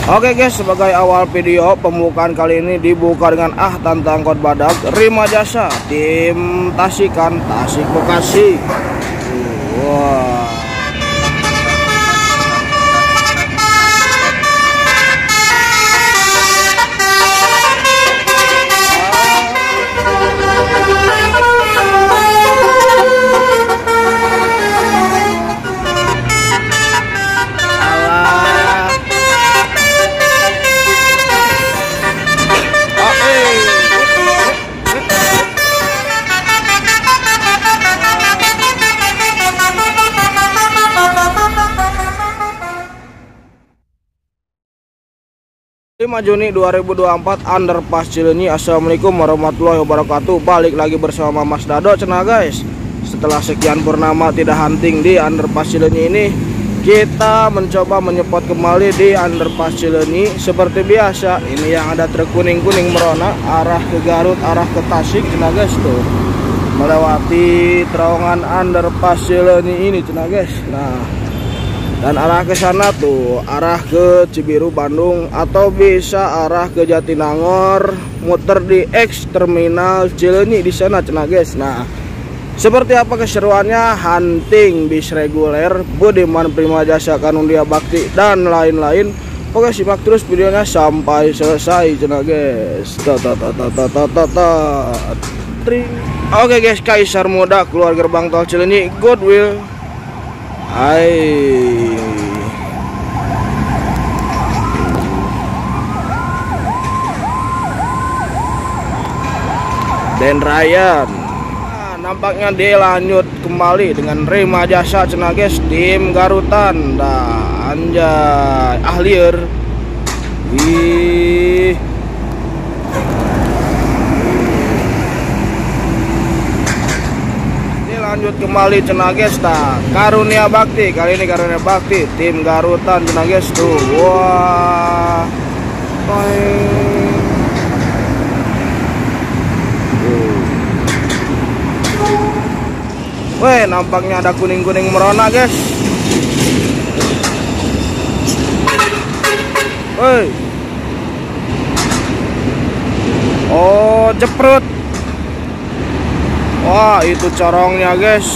Oke guys, sebagai awal video pembukaan kali ini dibuka dengan tante angkot badak Rima Jasa tim Tasikan Tasik Bekasi. Wah. Juni 2024 Underpass Cileunyi. Assalamualaikum warahmatullahi wabarakatuh. Balik lagi bersama Mas Dado cenah guys. Setelah sekian purnama tidak hunting di Underpass Cileunyi ini, kita mencoba menyepot kembali di Underpass Cileunyi. Seperti biasa, ini yang ada truk kuning-kuning merona arah ke Garut, arah ke Tasik cenah guys tuh. Melewati terowongan Underpass Cileunyi ini cenah guys. Nah, dan arah ke sana tuh arah ke Cibiru Bandung atau bisa arah ke Jatinangor, muter di X Terminal Cileunyi di sana cenah guys. Nah, seperti apa keseruannya hunting bis reguler Budiman Prima Jasa Kanundia Bakti dan lain-lain, oke simak terus videonya sampai selesai cenah guys. Oke guys, Kaisar Muda keluar gerbang tol Cileunyi, Goodwill. Hai. Dan Ryan. Nah, nampaknya dia lanjut kembali dengan Rima Jasa cenah guys tim Garutan. Dah anjay, ahlier. Wih. Lanjut kembali cenah guys, Karunia Bakti. Kali ini Karunia Bakti tim Garutan cenah guys tuh. Wah. Weh, nampaknya ada kuning-kuning merona guys. Woi. Oh, jeprut. Wah, itu corongnya guys.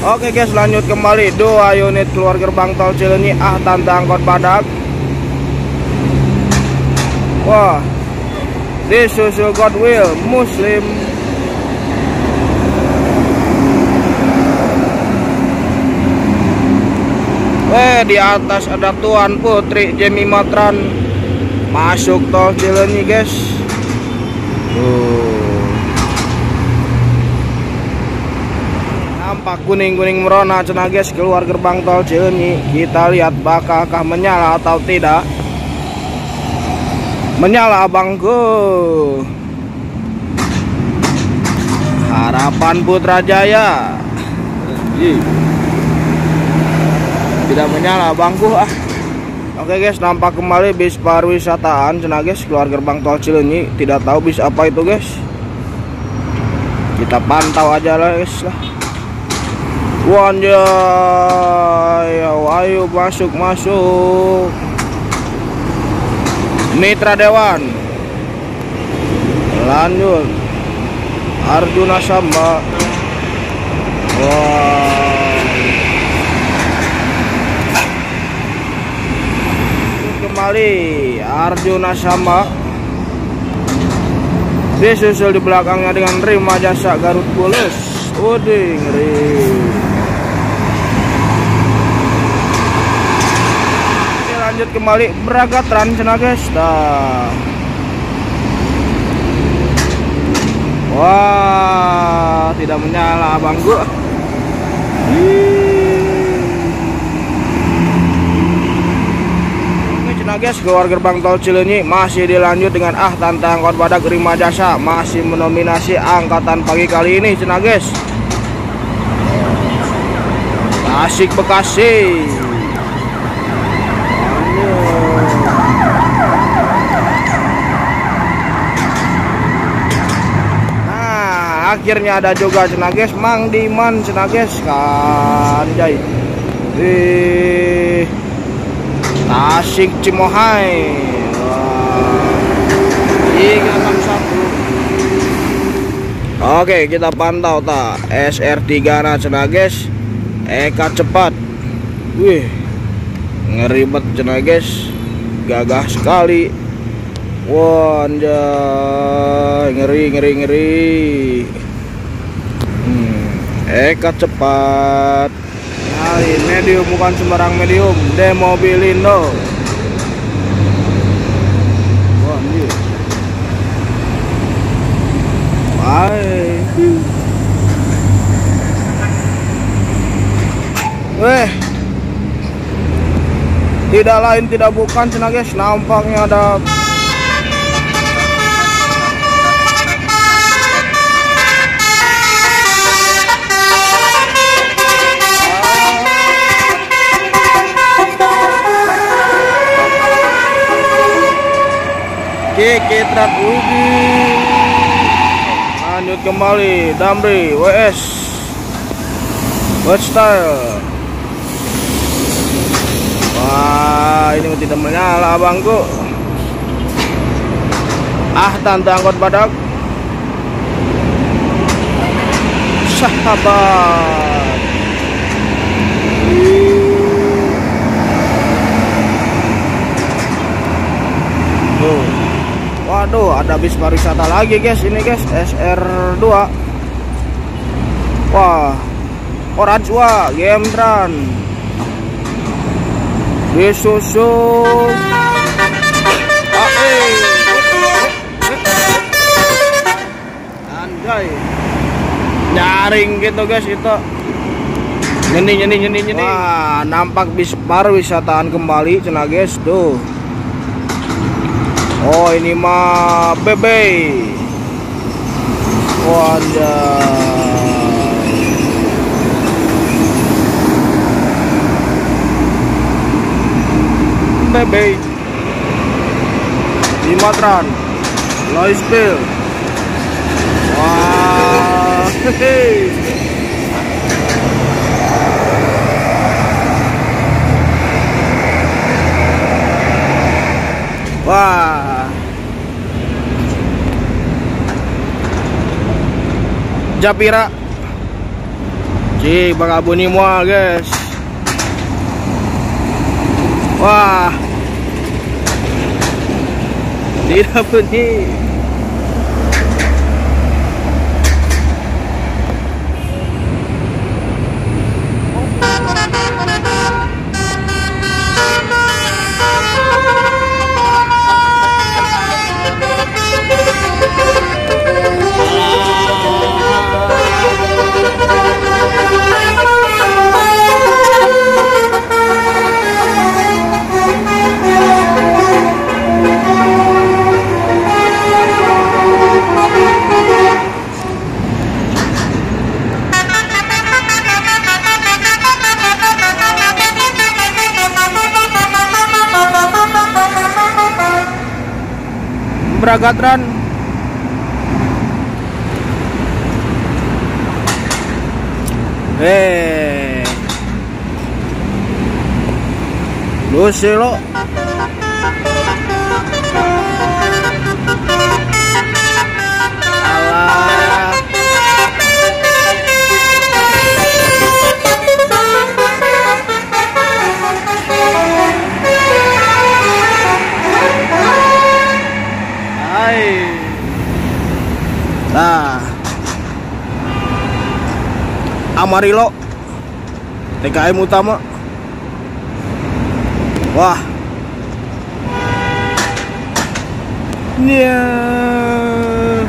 Oke guys, lanjut kembali 2 unit keluar gerbang tol Cileunyi tante angkot badak. Wah, disusul Goodwill Muslim. Di atas ada Tuan Putri Jemi Matran masuk tol Cileunyi guys. Nampak kuning-kuning merona cenah guys keluar gerbang tol Cileunyi. Kita lihat bakalkah menyala atau tidak. Menyala abangku. Harapan Putra Jaya. Tidak menyala abangku Oke guys, nampak kembali bis pariwisataan cenah guys keluar gerbang tol Cileunyi. Tidak tahu bis apa itu guys. Kita pantau aja lah guys lah. Wanjay, ayo masuk. Mitra Dewan. Lanjut Arjuna Samba. Wah. Kembali Arjuna Samba disusul di belakangnya dengan Rima Jasa Garut Bulus. Uding lanjut kembali Bragatran cenah guys. Wah, tidak menyala abangku. Guys, keluar gerbang tol Cileunyi masih dilanjut dengan tante angkot badak Rima Jasa, masih mendominasi angkatan pagi kali ini cenah guys. Tasik Bekasi. Nah, akhirnya ada juga cenah guys, Mang Diman cenah guys, kan jai di Tasik Cimohai. Wah, 361. Oke, kita pantau ta SR3 na cenah guys, Eka cepat. Wih, ngeribet cenah guys, gagah sekali. Wah, anjay, ngeri. Eka cepat. Nah, ini medium, bukan sembarang medium, Demobilindo. Wah, anjir. Bye. Tidak lain tidak bukan cenah guys, nampaknya ada Kikitrat Uji. Lanjut kembali Damri WS West Style. Wah, ini tidak menyala abangku. Tante angkot badak. Sahabat. Tuh. Waduh, ada bis pariwisata lagi guys, ini guys, SR2. Wah, Orajwa, Gemtran, Bisusu, anjay, nyaring gitu guys itu. Nyeni. Wah, nampak bis pariwisataan kembali cenah guys tuh. Oh, ini mah Bebe. Waduh. Bebe. Dimatran. Loispil. Wah. Hehe. Wah, Japira, cik bang abuni mua guys. Wah, tidak bunyi. Bragatran. Lusilo. Alah. Nah, Amarillo TKM utama. Wah, yeah.